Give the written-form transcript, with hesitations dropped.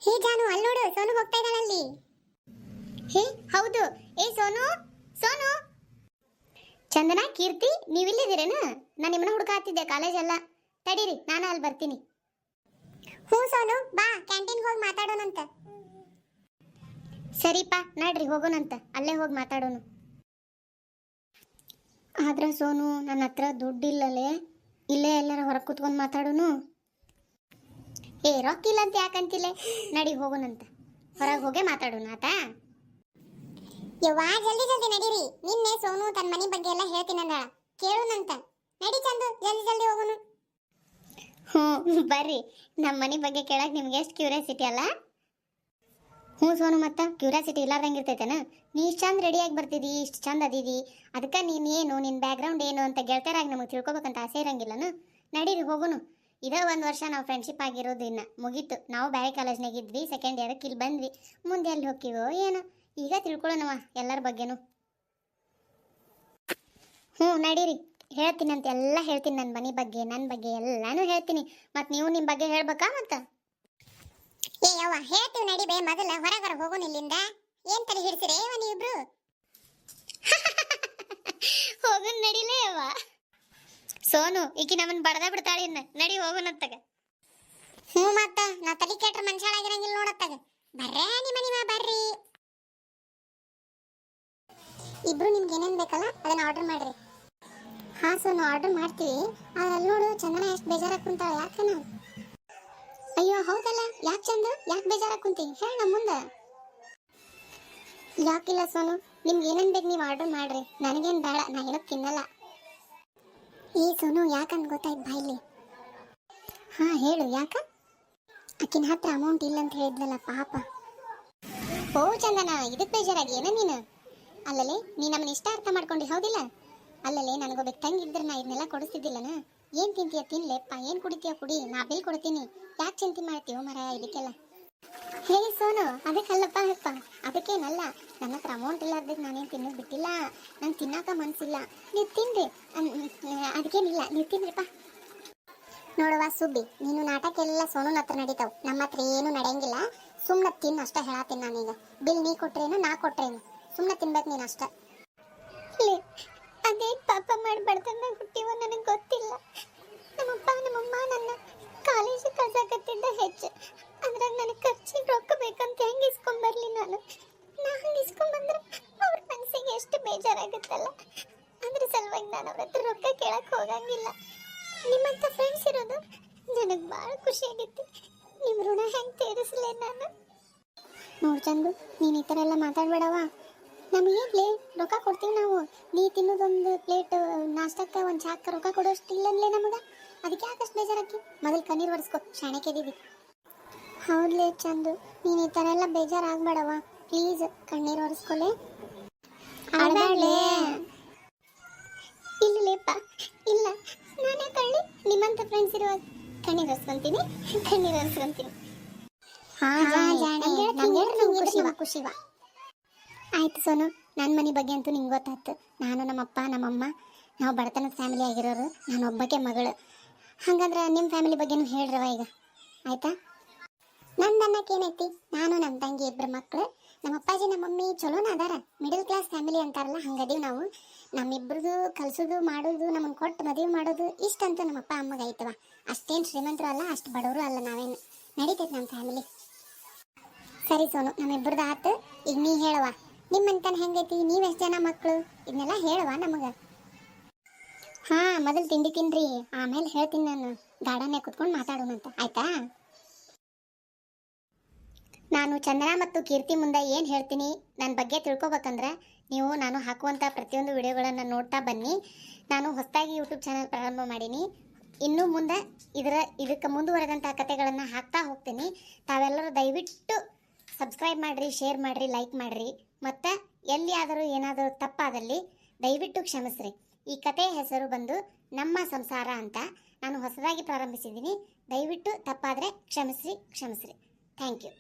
ಹೇ ಜಾನು, ಅಲ್ಲಿ ನೋಡು, ಸೋನು ಹೋಗ್ತಾ ಇದ್ದಾಳೆ ಅಲ್ಲಿ. ಹೇ ಹೌದು. ಏ ಸೋನು, ಸೋನು. ಚಂದನಾ, ಕೀರ್ತಿ, ನೀವಿಲ್ಲಿದ್ದೀರೇನ? ನಾನು ನಿಮ್ಮನ್ನ ಹುಡುಕಾತಿದ್ದೆ ಕಾಲೇಜ್ ಎಲ್ಲ. ತಡೀರಿ, ನಾನು ಅಲ್ಲಿ ಬರ್ತೀನಿ. ಹ್ಞೂ ಸೋನು, ಬಾ ಕ್ಯಾಂಟೀನ್ ಹೋಗಿ ಮಾತಾಡೋಣಂತ. ಸರಿಪಾ, ನಡ್ರಿ ಹೋಗೋಣಂತ, ಅಲ್ಲೇ ಹೋಗಿ ಮಾತಾಡೋಣ. ಆದ್ರೆ ಸೋನು, ನನ್ನ ಹತ್ರ ದುಡ್ಡಿಲ್ಲಲೇ. ಇಲ್ಲೇ ಎಲ್ಲರ ಹೊರಗೆ ಕೂತ್ಕೊಂಡು ಮಾತಾಡೋನು. ಏ, ರೊಕ್ಕಿಲ್ಲ ಅಂತ ಯಾಕಂತಿಲ್ಲ. ನಡಿ ಹೋಗೋಣಂತ, ಹೊರಗೆ ಹೋಗೇ ಮಾತಾಡೋಣ ಆತಾ. ಯವ್ವಾ, ಜಲ್ದಿ ಜಲ್ದಿ ನಡೀರಿ. ನಿನ್ನೆ ಸೋನು ತನ್ನ ಮನೆ ಬಗ್ಗೆ ಎಲ್ಲ ಹೇಳ್ತೀನಂದಾಳ, ಕೇಳೋಣಂತ. ನಡಿ ಚಂದು, ಜಲ್ದಿ ಜಲ್ದಿ ಹೋಗೋಣ. ಹ್ಞೂ ಬರ್ರಿ, ನಮ್ಮ ಮನೆ ಬಗ್ಗೆ ಕೇಳಕ್ಕೆ ನಿಮ್ಗೆ ಎಷ್ಟು ಕ್ಯೂರಿಯಾಸಿಟಿ ಅಲ್ಲ. ಹ್ಞೂ ಸೋನು, ಮತ್ತೆ ಕ್ಯೂರಿಯಾಸಿಟಿ ಇಲ್ಲಾರ್ದಂಗೆ ಇರ್ತೈತೇನ? ನೀ ಇಷ್ಟು ಚಂದ ರೆಡಿಯಾಗಿ ಬರ್ತಿದ್ದಿ, ಇಷ್ಟು ಚಂದ ಅದೀದಿ, ಅದಕ್ಕೆ ನೀನು ಏನು, ನಿನ್ನ ಬ್ಯಾಕ್ಗ್ರೌಂಡ್ ಏನು ಅಂತ ಗೆಳತಿಯರಾಗಿ ನಮಗೆ ತಿಳ್ಕೊಬೇಕಂತ ಆಸೆ ಇರಂಗಿಲ್ಲನು? ನಡೀರಿ ಹೋಗೋಣ. ಇದೇ ಒಂದು ವರ್ಷ ನಾವು ಫ್ರೆಂಡ್ಶಿಪ್ ಆಗಿರೋದು, ಇನ್ನು ಮುಗೀತು. ನಾವು ಬೇರೆ ಕಾಲೇಜ್ನಾಗ ಇದ್ವಿ, ಸೆಕೆಂಡ್ ಇಯರ್ಕ್ಕೆ ಇಲ್ಲಿ ಬಂದ್ವಿ. ಮುಂದೆ ಎಲ್ಲಿ ಹೋಗ್ತೀವೋ ಏನೋ, ಈಗ ತಿಳ್ಕೊಳ್ಳೋಣವ ಎಲ್ಲರ ಬಗ್ಗೆನೂ. ಹ್ಞೂ ನಡೀರಿ, ಹೇಳ್ತೀನಂತ ಎಲ್ಲ ಹೇಳ್ತೀನಿ. ನನ್ನ ಮನೆ ಬಗ್ಗೆ, ನನ್ನ ಬಗ್ಗೆ ಎಲ್ಲಾನು ಹೇಳ್ತೀನಿ. ಮತ್ತು ನೀವು ನಿಮ್ಮ ಬಗ್ಗೆ ಹೇಳ್ಬೇಕಾ? ಮತ್ತೆ ಏ ಯವ್ವ, ಹೇಳ್ತೀವಿ ನಡಿ ಬೇ. ಮೊದಲ ಹೊರಗರ ಹೋಗೋಣ ಇಲ್ಲಿಂದ. ಏನ್ ತಲೆ ಹಿಡ್ಸಿರೇ ನೀವಿಬ್ರು? ಹೋಗೋಣ ನಡಿಲೇ ಯವ್ವ. ಸೋನು, ಈಕಿ ನಮ್ಮನ್ನ ಬಡದ ಬಿಡ್ತಾಳೆ. ಇನ್ನ ನಡಿ ಹೋಗೋಣತ್ತಾಗ. ಹ್ಞೂ, ಮತ್ತ ನಾ ತಲೆ ಕೆಟ್ರ ಮನುಷ್ಯಳಾಗಿರಂಗಿಲ್ಲ ನೋಡತ್ತಾಗ. ಬರ್ರೇ ನಿಮ್ಮ ಬರ್ರಿ. ಇಬ್ರು ನಿಮ್ಗೆ ಏನೇನು ಬೇಕಲ್ಲ ಅದನ್ನ ಆರ್ಡರ್ ಮಾಡ್ರಿ. ಹಾಂ ಸೋನು, ಆರ್ಡರ್ ಮಾಡ್ತೀವಿ. ಅಲ್ಲಿ ನೋಡು, ಚಂದನ ಎಷ್ಟು ಬೇಜಾರಾಗಿ ಕುಂತಾಳೆ. ಯಾಕೆ ನಾವು? ಅಯ್ಯೋ ಹೌದಲ್ಲ, ಯಾಕೆ ಚಂದ, ಯಾಕೆ ಬೇಜಾರಾಗಿ ಕುಂತಿ? ಹೇಳ ನಮ್ಮ ಮುಂದೆ. ಯಾಕಿಲ್ಲ ಸೋನು, ನಿಮ್ಗೆ ಏನೇನು ಬೇಕು ನೀವು ಆರ್ಡರ್ ಮಾಡ್ರಿ. ನನಗೇನು ಬೇಡ, ನಾ ಹೇಳೋದು ತಿನ್ನಲ್ಲ. ಈ ಸೋನು, ಯಾಕಂತ ಗೊತ್ತಾಯ್ತು ಬಾಯ್ಲಿ. ಹಾಂ ಹೇಳು, ಯಾಕ? ಆಕಿನ ಹತ್ರ ಅಮೌಂಟ್ ಇಲ್ಲ ಅಂತ ಹೇಳಿದ್ಲಲ್ಲ ಪಾಪ. ಓ ಚಂದನ, ಇದಕ್ಕೆ ಬೇಜಾರಾಗಿ ಏನ ನೀನು? ಅಲ್ಲಲೇ, ನೀ ನಮ್ಮನ್ನ ಇಷ್ಟ ಅರ್ಥ ಮಾಡ್ಕೊಂಡು ಹೌದಿಲ್ಲ? ಅಲ್ಲಲೇ, ನನಗೊಬ್ಬ ತಂಗಿದ್ರೆ ನಾ ಇದನ್ನೆಲ್ಲ ಕೊಡಿಸ್ತಿದ್ದಿಲ್ಲನ? ಏನು ತಿಂತೀಯ ತಿನ್ಲೆಪ್ಪ, ಏನು ಕುಡಿತೀಯ ಕುಡಿ, ನಾ ಬಿಲ್ ಕೊಡ್ತೀನಿ. ಯಾಕೆ ಚಿಂತೆ ಮಾಡ್ತೀವೋ ಮರ ಇದಕ್ಕೆಲ್ಲ? ಹೇ ಸೋನು, ಅದಕ್ಕಲ್ಲಪ್ಪ ಅಪ್ಪ, ಅದಕ್ಕೇನಲ್ಲ. ನನ್ನ ಹತ್ರ ಅಮೌಂಟ್ ಇಲ್ಲಾರ್ದಕ್ಕೆ ನಾನೇನು ತಿನ್ನೋದು ಬಿಟ್ಟಿಲ್ಲ. ನಂಗೆ ತಿನ್ನಾಕ ಮನಸ್ಸಿಲ್ಲ. ನೀವು ತಿನ್ರಿ, ಅದಕ್ಕೇನಿಲ್ಲ, ನೀವು ತಿನ್ರಿಪ್ಪ. ನೋಡುವ ಸುಬ್ಬಿ, ನೀನು ನಾಟಕ ಎಲ್ಲ ಸೋನುನ ಹತ್ರ ನಡೀತಾವೆ, ನಮ್ಮ ಹತ್ರ ಏನು ನಡೆಯಂಗಿಲ್ಲ. ಸುಮ್ಮನೆ ತಿನ್ನು ಅಷ್ಟೇ ಹೇಳತ್ತೀನಿ ನಾನೀಗ. ಬಿಲ್ ನೀ ಕೊಟ್ರೇನು ನಾ ಕೊಟ್ರೇನು, ಸುಮ್ಮನೆ ತಿನ್ಬೇಕು ನೀನು ಅಷ್ಟೇ. ಅದೇ ಪಾಪ ಮಾಡಬಾರ್ದನ್ನ ಹುಟ್ಟಿವೋ ನನಗೆ ಗೊತ್ತಿಲ್ಲ. ನಮ್ಮಪ್ಪ ನಮ್ಮಮ್ಮ ನನ್ನ ಕಾಲೇಜ್ ಕಳ್ಸಾಕತ್ತಿದ್ದ ಹೆಚ್ಚು. ಅದ್ರಾಗ ನನಗೆ ಖರ್ಚಿಗೆ ರೊಕ್ಕ ಬೇಕಂತ ಹೆಂಗೆ ಇಸ್ಕೊಂಬರ್ಲಿ ನಾನು ಹಂಗೆ ಇಸ್ಕೊಂಬಂದ್ರೆ ಅವ್ರ ಮನಸ್ಸಿಗೆ ಎಷ್ಟು ಬೇಜಾರಾಗುತ್ತಲ್ಲ. ಅದ್ರ ಸಲುವಾಗಿ ನಾನು ಅವ್ರ ಹತ್ರ ರೊಕ್ಕ ಕೇಳಕ್ಕೆ ಹೋಗಂಗಿಲ್ಲ. ನಿಮ್ಮಂಥ ಫ್ರೆಂಡ್ಸ್ ಇರೋದು ನನಗೆ ಭಾಳ ಖುಷಿಯಾಗಿತ್ತು. ನಿಮ್ಮ ಋಣ ಹೆಂಗೆ ತೀರಿಸಲೇ ನಾನು? ನೋಡು ಚಂದು, ನೀನು ಈ ಥರ ಎಲ್ಲ ಮಾತಾಡಬೇಡವ. ನಮಗೇನ್ಲೇ ರೊಕ್ಕ ಕೊಡ್ತೀವಿ ನಾವು. ನೀ ತಿನ್ನೋದೊಂದು ಪ್ಲೇಟ್ ನಾಷ್ಟಕ್ಕೆ ಒಂದು ಚಾಕ್ಕೆ ರೊಕ್ಕ ಕೊಡೋಷ್ಟು ಇಲ್ಲನ್ಲೇ ನಮಗೆ. ಅದಕ್ಕೆ ಯಾಕಷ್ಟು ಬೇಜಾರಾಕಿ? ಮೊದಲು ಕಣ್ಣೀರು ಒರೆಸ್ಕೊ, ಶಾಣೆಕೆದೀವಿ. ಹೌದ್ಲೇ ಚಂದು, ನೀನು ಈ ಥರ ಎಲ್ಲ ಬೇಜಾರಾಗಬೇಡವ. ಪ್ಲೀಸ್ ಕಣ್ಣೀರು ಒರೆಸ್ಕೊಲೆ. ಅಳಬೇಡಲೇ. ಇಲ್ಲಲೇಪ್ಪ, ಇಲ್ಲ, ನಾನೇ ಕಳ್ಳಿ. ನಿಮ್ಮಂಥ ಫ್ರೆಂಡ್ಸ್ ಇರುವಾಗ ಕಣ್ಣೀರು ಒರೆಸ್ಕೊಂತೀನಿ, ಕಣ್ಣೀರು ಒರೆಸ್ಕೊಂತೀನಿ. ಖುಷಿವ. ಆಯ್ತು ಸೋನು, ನನ್ನ ಮನೆ ಬಗ್ಗೆ ಅಂತೂ ನಿಂಗೆ ಗೊತ್ತಾಯ್ತು. ನಾನು ನಮ್ಮಪ್ಪ ನಮ್ಮಮ್ಮ ನಾವು ಬಡತನದ ಫ್ಯಾಮಿಲಿ ಆಗಿರೋರು, ನಾನು ಒಬ್ಬಕ್ಕೆ ಮಗಳು. ಹಾಗಂದ್ರೆ ನಿಮ್ಮ ಫ್ಯಾಮಿಲಿ ಬಗ್ಗೆನೂ ಹೇಳ್ರವ ಈಗ, ಆಯ್ತಾ? ನಂದು ಅನ್ನಕ್ಕೆ ಏನೈತಿ, ನಾನು ನಮ್ಮ ತಂಗಿ ಇಬ್ಬರು ಮಕ್ಕಳು. ನಮ್ಮ ಅಪ್ಪಾಜಿ ನಮ್ಮ ಮಮ್ಮಿ ಚಲೋನ ಅದಾರ, ಮಿಡಲ್ ಕ್ಲಾಸ್ ಫ್ಯಾಮಿಲಿ ಅಂತಾರಲ್ಲ ಹಂಗದೀವಿ ನಾವು. ನಮ್ಮಿಬ್ರದ್ದು ಕಲಿಸೋದು ಮಾಡೋದು, ನಮ್ಮನ್ನು ಕೊಟ್ಟು ಮದುವೆ ಮಾಡೋದು ಇಷ್ಟಂತೂ ನಮ್ಮ ಅಪ್ಪ ಅಮ್ಮಗೆ ಐತವ. ಅಷ್ಟೇನು ಶ್ರೀಮಂತರು ಅಲ್ಲ, ಅಷ್ಟು ಬಡವರು ಅಲ್ಲ ನಾವೇನು. ನಡೀತೈತೆ ನಮ್ಮ ಫ್ಯಾಮಿಲಿ. ಸರಿ ಸೋನು, ನಮ್ಮಿಬ್ರದ್ದು ಆತು. ಈಗ ನೀ ಹೇಳವ, ನಿಮ್ಮಂತನ ಹೆಂಗೈತಿ, ನೀವೆಷ್ಟು ಜನ ಮಕ್ಕಳು, ಇದನ್ನೆಲ್ಲ ಹೇಳವ ನಮಗೆ. ಹಾಂ, ಮೊದಲು ತಿಂಡಿ ತಿನ್ರಿ, ಆಮೇಲೆ ಹೇಳ್ತೀನಿ. ನಾನು ಗಾರ್ಡನ್ನೇ ಕುತ್ಕೊಂಡು ಮಾತಾಡೋಣಂತ, ಆಯ್ತಾ? ನಾನು ಚಂದನ ಮತ್ತು ಕೀರ್ತಿ ಮುಂದೆ ಏನು ಹೇಳ್ತೀನಿ ನನ್ನ ಬಗ್ಗೆ ತಿಳ್ಕೊಬೇಕಂದ್ರೆ ನೀವು ನಾನು ಹಾಕುವಂಥ ಪ್ರತಿಯೊಂದು ವಿಡಿಯೋಗಳನ್ನು ನೋಡ್ತಾ ಬನ್ನಿ. ನಾನು ಹೊಸದಾಗಿ ಯೂಟ್ಯೂಬ್ ಚಾನಲ್ ಪ್ರಾರಂಭ ಮಾಡೀನಿ. ಇನ್ನು ಮುಂದೆ ಇದಕ್ಕೆ ಮುಂದುವರೆದಂಥ ಕಥೆಗಳನ್ನು ಹಾಕ್ತಾ ಹೋಗ್ತೀನಿ. ತಾವೆಲ್ಲರೂ ದಯವಿಟ್ಟು ಸಬ್ಸ್ಕ್ರೈಬ್ ಮಾಡಿರಿ, ಶೇರ್ ಮಾಡಿರಿ, ಲೈಕ್ ಮಾಡಿರಿ. ಮತ್ತು ಎಲ್ಲಿಯಾದರೂ ಏನಾದರೂ ತಪ್ಪಾದಲ್ಲಿ ದಯವಿಟ್ಟು ಕ್ಷಮಿಸ್ರಿ. ಈ ಕಥೆಯ ಹೆಸರು ಬಂದು ನಮ್ಮ ಸಂಸಾರ ಅಂತ. ನಾನು ಹೊಸದಾಗಿ ಪ್ರಾರಂಭಿಸಿದ್ದೀನಿ. ದಯವಿಟ್ಟು ತಪ್ಪಾದರೆ ಕ್ಷಮಿಸ್ರಿ. Thank you.